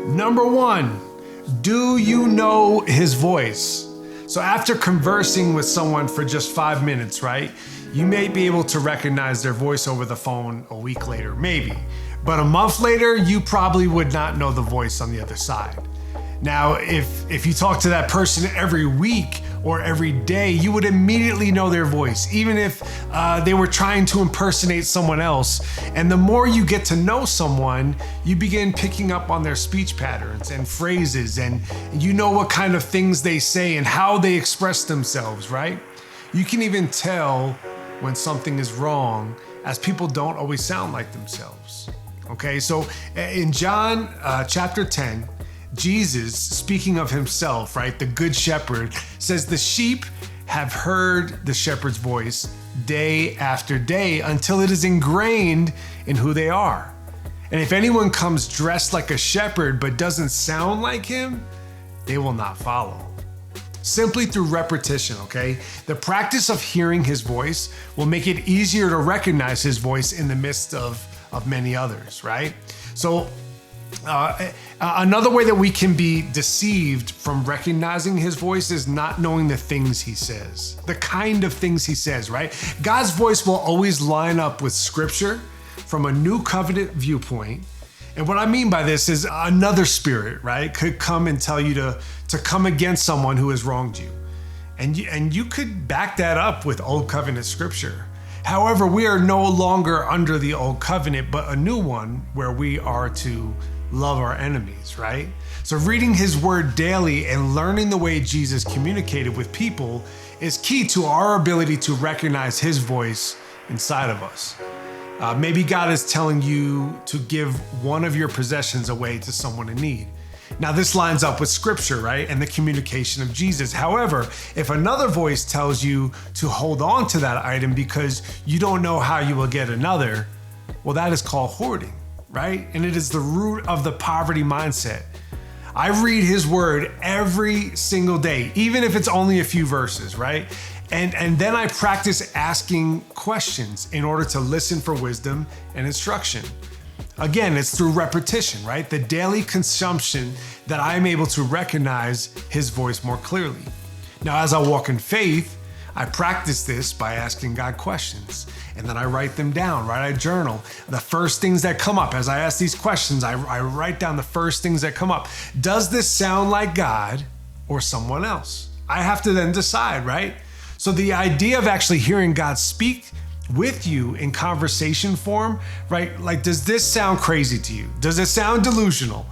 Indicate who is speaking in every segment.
Speaker 1: Number one, do you know his voice? So after conversing with someone for just 5 minutes, right? You may be able to recognize their voice over the phone a week later, maybe. But a month later, you probably would not know the voice on the other side. Now, if you talk to that person every week or every day, you would immediately know their voice, even if they were trying to impersonate someone else. And the more you get to know someone, you begin picking up on their speech patterns and phrases, and you know what kind of things they say and how they express themselves, right? You can even tell when something is wrong, as people don't always sound like themselves. Okay, so in John chapter 10, Jesus, speaking of himself, right, the good shepherd, says the sheep have heard the shepherd's voice day after day until it is ingrained in who they are. And if anyone comes dressed like a shepherd but doesn't sound like him, they will not follow. Simply through repetition, okay? The practice of hearing his voice will make it easier to recognize his voice in the midst of many others, right? So another way that we can be deceived from recognizing his voice is not knowing the things he says, the kind of things he says, right? God's voice will always line up with scripture from a new covenant viewpoint. And what I mean by this is another spirit, right, could come and tell you to come against someone who has wronged you. And you could back that up with old covenant scripture. However, we are no longer under the old covenant, but a new one where we are to love our enemies, right? So reading his word daily and learning the way Jesus communicated with people is key to our ability to recognize his voice inside of us. Maybe God is telling you to give one of your possessions away to someone in need. Now, this lines up with scripture, right? And the communication of Jesus. However, if another voice tells you to hold on to that item because you don't know how you will get another, well, that is called hoarding, right? And it is the root of the poverty mindset. I read his word every single day, even if it's only a few verses, right? And then I practice asking questions in order to listen for wisdom and instruction. Again, it's through repetition, right? The daily consumption that I'm able to recognize his voice more clearly. Now, as I walk in faith, I practice this by asking God questions, and then I write them down, right? I journal the first things that come up. As I ask these questions, I write down the first things that come up. Does this sound like God or someone else? I have to then decide, right? So the idea of actually hearing God speak with you in conversation form, right? Like, does this sound crazy to you? Does it sound delusional?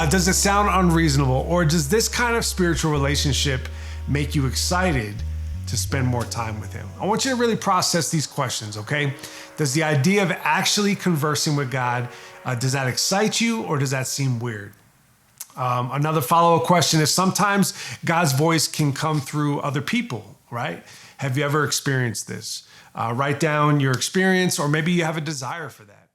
Speaker 1: Does it sound unreasonable? Or does this kind of spiritual relationship make you excited to spend more time with him? I want you to really process these questions, okay? Does the idea of actually conversing with God, does that excite you or does that seem weird? Another follow-up question is sometimes God's voice can come through other people, right? Have you ever experienced this? Write down your experience, or maybe you have a desire for that.